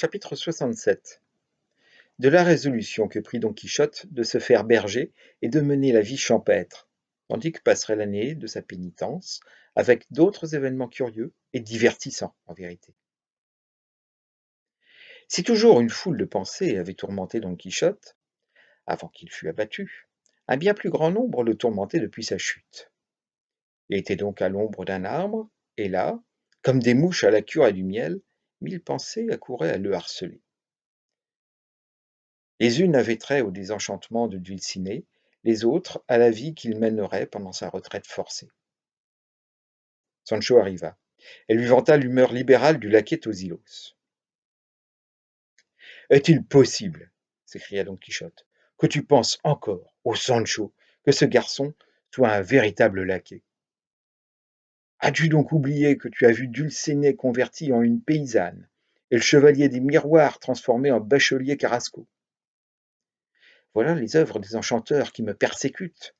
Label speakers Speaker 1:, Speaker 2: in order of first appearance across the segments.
Speaker 1: Chapitre 67. De la résolution que prit Don Quichotte de se faire berger et de mener la vie champêtre, tandis que passerait l'année de sa pénitence, avec d'autres événements curieux et divertissants en vérité. Si toujours une foule de pensées avait tourmenté Don Quichotte, avant qu'il fût abattu, un bien plus grand nombre le tourmentait depuis sa chute. Il était donc à l'ombre d'un arbre, et là, comme des mouches à la cure et du miel, 1000 pensées accouraient à le harceler. Les unes avaient trait au désenchantement de Dulcinée, les autres à la vie qu'il mènerait pendant sa retraite forcée. Sancho arriva. Elle lui vanta l'humeur libérale du laquais Tosilos. « Est-il possible, s'écria Don Quichotte, que tu penses encore, ô Sancho, que ce garçon soit un véritable laquais? As-tu donc oublié que tu as vu Dulcinée convertie en une paysanne, et le chevalier des miroirs transformé en bachelier Carrasco? Voilà les œuvres des enchanteurs qui me persécutent.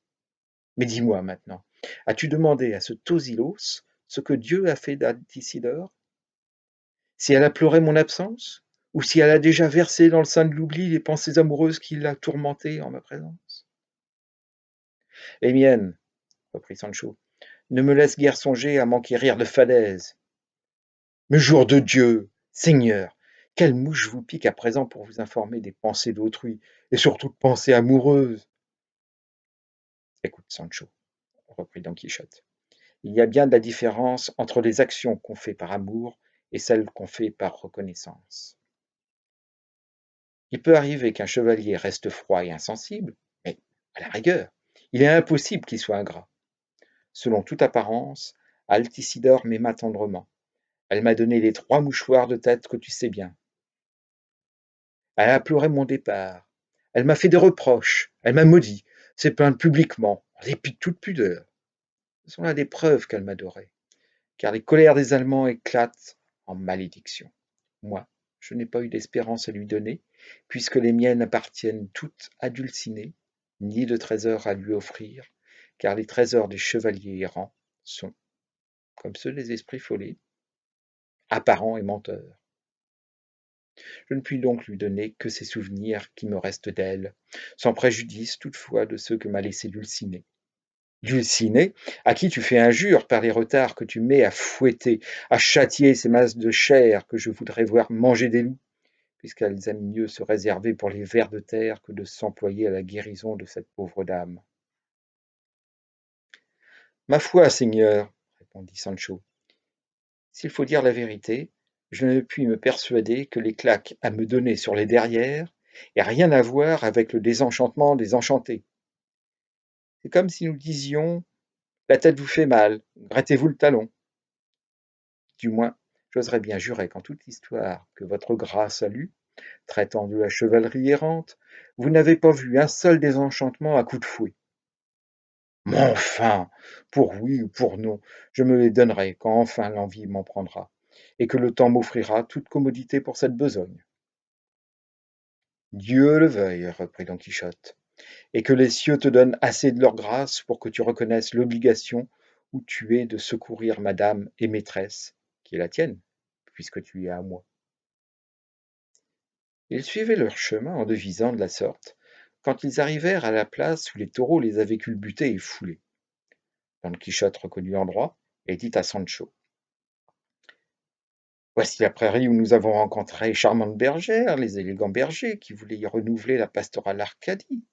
Speaker 1: Mais dis-moi maintenant, as-tu demandé à ce Tosilos ce que Dieu a fait d'Altisidore? Si elle a pleuré mon absence? Ou si elle a déjà versé dans le sein de l'oubli les pensées amoureuses qui l'a tourmentée en ma présence? Les miennes, reprit Sancho, ne me laissent guère songer à m'enquérir de falaise. Mais jour de Dieu, Seigneur, quelle mouche vous pique à présent pour vous informer des pensées d'autrui, et surtout de pensées amoureuses? Écoute, Sancho, reprit Don Quichotte. Il y a bien de la différence entre les actions qu'on fait par amour et celles qu'on fait par reconnaissance. Il peut arriver qu'un chevalier reste froid et insensible, mais, à la rigueur, il est impossible qu'il soit ingrat. Selon toute apparence, Altisidore m'aima tendrement. Elle m'a donné les 3 mouchoirs de tête que tu sais bien. Elle a pleuré mon départ. Elle m'a fait des reproches. Elle m'a maudit, s'est plainte publiquement, en dépit de toute pudeur. Ce sont là des preuves qu'elle m'adorait, car les colères des Allemands éclatent en malédiction. Moi, je n'ai pas eu d'espérance à lui donner, puisque les miennes appartiennent toutes à Dulcinée, ni de trésors à lui offrir, car les trésors des chevaliers errants sont, comme ceux des esprits follets, apparents et menteurs. Je ne puis donc lui donner que ces souvenirs qui me restent d'elle, sans préjudice toutefois de ceux que m'a laissés Dulcinée. Dulcinée, à qui tu fais injure par les retards que tu mets à fouetter, à châtier ces masses de chair que je voudrais voir manger des loups, puisqu'elles aiment mieux se réserver pour les vers de terre que de s'employer à la guérison de cette pauvre dame. Ma foi, Seigneur, répondit Sancho, s'il faut dire la vérité, je ne puis me persuader que les claques à me donner sur les derrières aient rien à voir avec le désenchantement des enchantés. C'est comme si nous disions « la tête vous fait mal, grattez-vous le talon ». Du moins, j'oserais bien jurer qu'en toute l'histoire que votre grâce a lue, traitant de la chevalerie errante, vous n'avez pas vu un seul désenchantement à coups de fouet. Mais enfin, pour oui ou pour non, je me les donnerai quand enfin l'envie m'en prendra, et que le temps m'offrira toute commodité pour cette besogne. Dieu le veuille, reprit Don Quichotte, et que les cieux te donnent assez de leur grâce pour que tu reconnaisses l'obligation où tu es de secourir madame et maîtresse, qui est la tienne, puisque tu es à moi. Ils suivaient leur chemin en devisant de la sorte, quand ils arrivèrent à la place où les taureaux les avaient culbutés et foulés. Don Quichotte reconnut l'endroit et dit à Sancho: « Voici la prairie où nous avons rencontré les charmantes bergères, les élégants bergers qui voulaient y renouveler la pastorale Arcadie.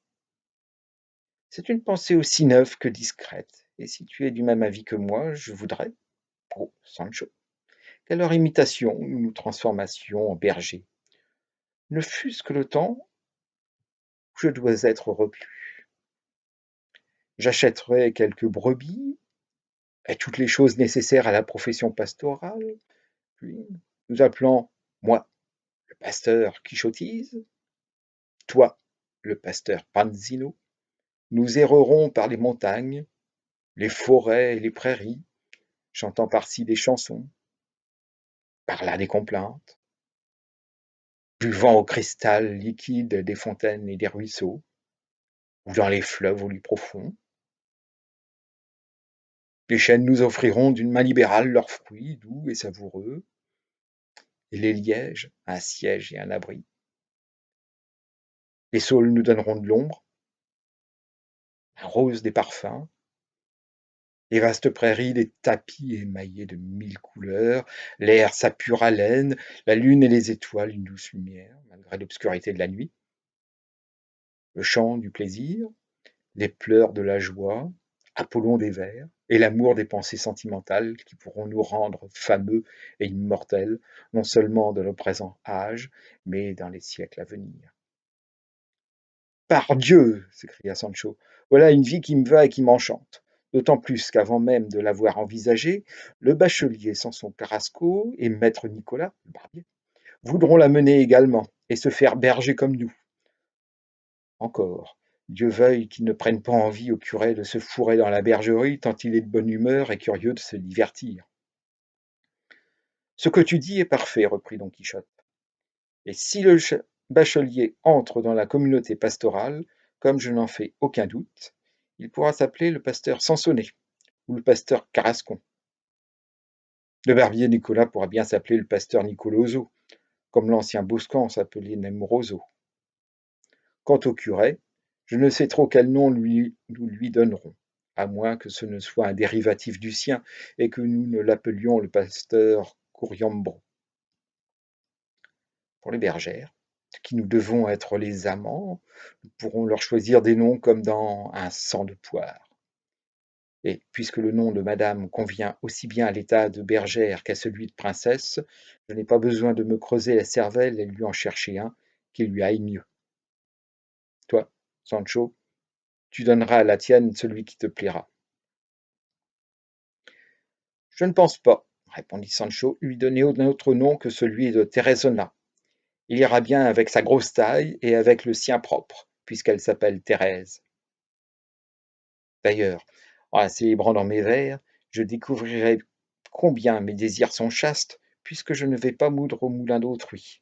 Speaker 1: C'est une pensée aussi neuve que discrète, et si tu es du même avis que moi, je voudrais, oh Sancho, qu'à leur imitation nous nous transformassions en bergers, ne fût-ce que le temps où je dois être repus. J'achèterai quelques brebis et toutes les choses nécessaires à la profession pastorale, puis nous appelons, moi, le pasteur Quichotise, toi, le pasteur Panzino, nous errerons par les montagnes, les forêts et les prairies, chantant par-ci des chansons, par-là des complaintes, buvant au cristal liquide des fontaines et des ruisseaux, ou dans les fleuves au lit profond. Les chênes nous offriront d'une main libérale leurs fruits doux et savoureux. et les lièges, un siège et un abri. Les saules nous donneront de l'ombre, un rose des parfums, les vastes prairies, des tapis émaillés de 1000 couleurs, l'air sa pure haleine, la lune et les étoiles une douce lumière, malgré l'obscurité de la nuit, le chant du plaisir, les pleurs de la joie, Apollon des vers, et l'amour des pensées sentimentales qui pourront nous rendre fameux et immortels, non seulement dans le présent âge, mais dans les siècles à venir. Pardieu! S'écria Sancho, voilà une vie qui me va et qui m'enchante. D'autant plus qu'avant même de l'avoir envisagée, le bachelier Samson Carrasco et maître Nicolas, le barbier, voudront la mener également et se faire berger comme nous. Encore, Dieu veuille qu'il ne prenne pas envie au curé de se fourrer dans la bergerie tant il est de bonne humeur et curieux de se divertir. Ce que tu dis est parfait, reprit Don Quichotte. Et si le bachelier entre dans la communauté pastorale, comme je n'en fais aucun doute, il pourra s'appeler le pasteur Sansonnet ou le pasteur Carrascon. Le barbier Nicolas pourra bien s'appeler le pasteur Nicoloso, comme l'ancien Boscan s'appelait Nemoroso. Quant au curé, je ne sais trop quel nom nous lui donnerons, à moins que ce ne soit un dérivatif du sien et que nous ne l'appelions le pasteur Couriambro. Pour les bergères, qui nous devons être les amants, nous pourrons leur choisir des noms comme dans un sang de poire. Et puisque le nom de madame convient aussi bien à l'état de bergère qu'à celui de princesse, je n'ai pas besoin de me creuser la cervelle et lui en chercher un qui lui aille mieux. Toi, Sancho, tu donneras à la tienne celui qui te plaira. Je ne pense pas, répondit Sancho, lui donner un autre nom que celui de Teresona. Il ira bien avec sa grosse taille et avec le sien propre, puisqu'elle s'appelle Thérèse. D'ailleurs, en célébrant dans mes vers, je découvrirai combien mes désirs sont chastes, puisque je ne vais pas moudre au moulin d'autrui.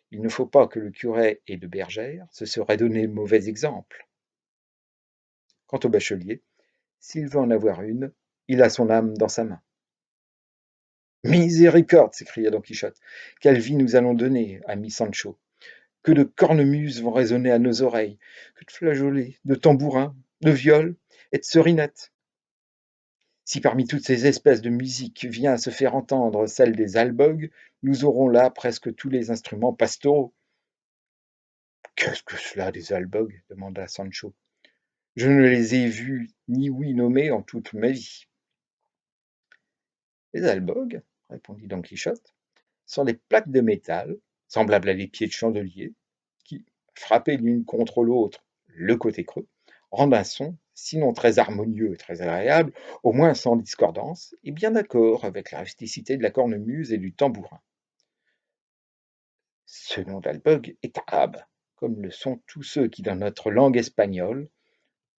Speaker 1: Il ne faut pas que le curé ait de bergère, ce serait donner mauvais exemple. Quant au bachelier, s'il veut en avoir une, il a son âme dans sa main. Miséricorde, s'écria Don Quichotte, quelle vie nous allons donner, ami Sancho. Que de cornemuses vont résonner à nos oreilles, que de flageolets, de tambourins, de viols et de serinettes. Si parmi toutes ces espèces de musique vient se faire entendre celle des albogues, nous aurons là presque tous les instruments pastoraux. Qu'est-ce que cela des albogues demanda Sancho. Je ne les ai vus ni ouïs nommer en toute ma vie. Les albogues, répondit Don Quichotte, sont des plaques de métal, semblables à des pieds de chandelier, qui, frappées l'une contre l'autre, le côté creux, rendent un son, sinon très harmonieux et très agréable, au moins sans discordance, et bien d'accord avec la rusticité de la cornemuse et du tambourin. Ce nom d'albogue est arabe, comme le sont tous ceux qui, dans notre langue espagnole,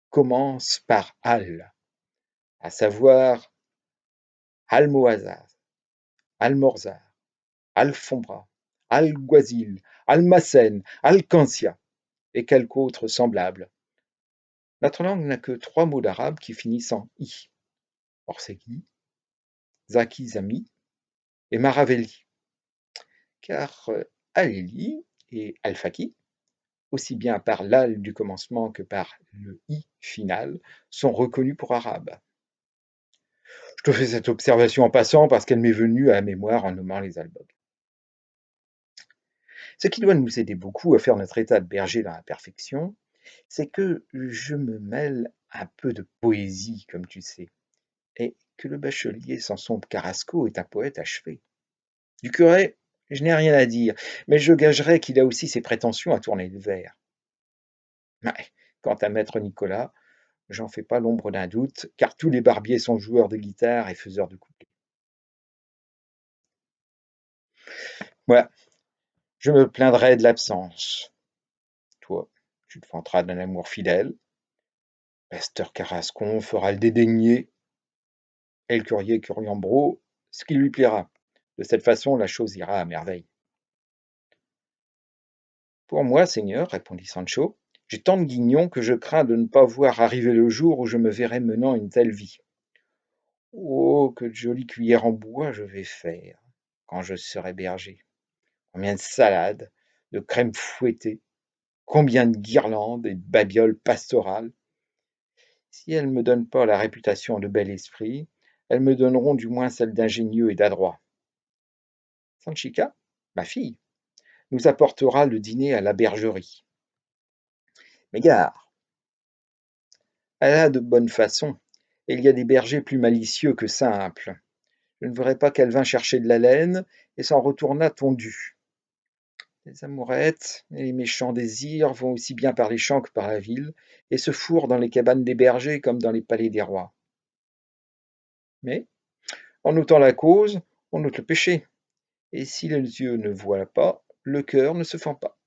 Speaker 1: commencent par al, à savoir almohazar, almorzar, alfombra, alguazil, almacène, alcancia, et quelques autres semblables. Notre langue n'a que 3 mots d'arabe qui finissent en i. Orsegui, Zakizami et Maravelli. Car Aleli et Alfaki, aussi bien par l'al du commencement que par le i final, sont reconnus pour arabes. Je te fais cette observation en passant parce qu'elle m'est venue à la mémoire en nommant les albogues. Ce qui doit nous aider beaucoup à faire notre état de berger dans la perfection, c'est que je me mêle un peu de poésie, comme tu sais, et que le bachelier Samson Carrasco est un poète achevé. Du curé, je n'ai rien à dire, mais je gagerais qu'il a aussi ses prétentions à tourner le vers. Ouais, quant à maître Nicolas, j'en fais pas l'ombre d'un doute, car tous les barbiers sont joueurs de guitare et faiseurs de couplets. Voilà, je me plaindrai de l'absence. Toi, tu te vanteras d'un amour fidèle. Pasteur Carrascon fera le dédaigner, et le currier Curiambro, ce qui lui plaira. De cette façon, la chose ira à merveille. Pour moi, seigneur, répondit Sancho, j'ai tant de guignons que je crains de ne pas voir arriver le jour où je me verrai menant une telle vie. Oh, que de jolies cuillères en bois je vais faire quand je serai berger. combien de salades, de crème fouettée, combien de guirlandes et de babioles pastorales. Si elles ne me donnent pas la réputation de bel esprit, elles me donneront du moins celle d'ingénieux et d'adroit. Sanchika, ma fille, nous apportera le dîner à la bergerie. Mais gare, elle a de bonnes façons, et il y a des bergers plus malicieux que simples. Je ne voudrais pas qu'elle vînt chercher de la laine et s'en retournât tondue. Les amourettes et les méchants désirs vont aussi bien par les champs que par la ville, et se fourrent dans les cabanes des bergers comme dans les palais des rois. Mais, en notant la cause, on note le péché. Et si les yeux ne voient pas, le cœur ne se fend pas.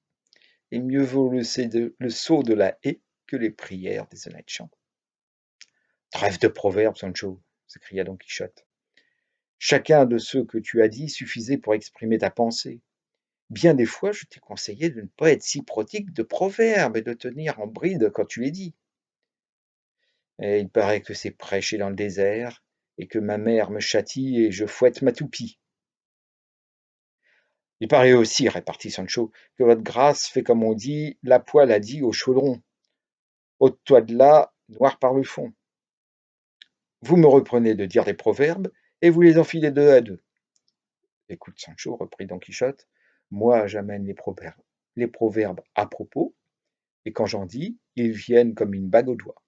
Speaker 1: Et mieux vaut le sceau de la haie que les prières des honnêtes gens. Trêve de proverbes, Sancho, s'écria Don Quichotte. Chacun de ceux que tu as dit suffisait pour exprimer ta pensée. Bien des fois, je t'ai conseillé de ne pas être si prodigue de proverbes et de tenir en bride quand tu les dis. Et il paraît que c'est prêcher dans le désert, et que ma mère me châtie et je fouette ma toupie. Il paraît aussi, répartit Sancho, que votre grâce fait comme on dit, la poêle a dit au chaudron. Ôte-toi de là, noir par le fond. Vous me reprenez de dire des proverbes, et vous les enfilez deux à deux. Écoute, Sancho, reprit Don Quichotte, moi j'amène les proverbes à propos, et quand j'en dis, ils viennent comme une bague au doigt.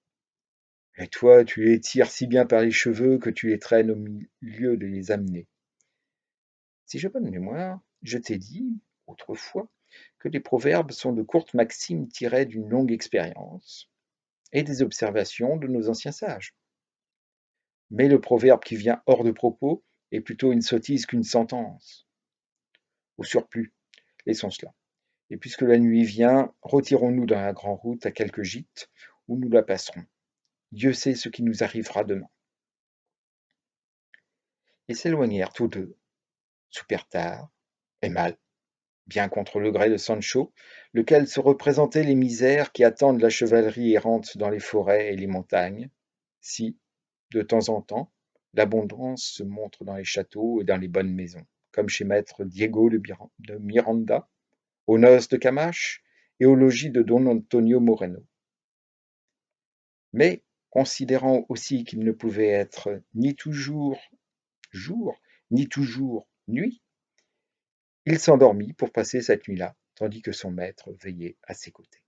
Speaker 1: Et toi, tu les tires si bien par les cheveux que tu les traînes au milieu de les amener. Si j'ai bonne mémoire, je t'ai dit, autrefois, que les proverbes sont de courtes maximes tirées d'une longue expérience et des observations de nos anciens sages. Mais le proverbe qui vient hors de propos est plutôt une sottise qu'une sentence. Au surplus, laissons cela. Et puisque la nuit vient, retirons-nous dans la grande route à quelques gîtes où nous la passerons. Dieu sait ce qui nous arrivera demain. Ils s'éloignèrent tous deux, super tard et mal, bien contre le gré de Sancho, lequel se représentait les misères qui attendent la chevalerie errante dans les forêts et les montagnes, si, de temps en temps, l'abondance se montre dans les châteaux et dans les bonnes maisons, comme chez maître Diego de Miranda, aux noces de Camache et au logis de Don Antonio Moreno. Mais, considérant aussi qu'il ne pouvait être ni toujours jour, ni toujours nuit, il s'endormit pour passer cette nuit-là, tandis que son maître veillait à ses côtés.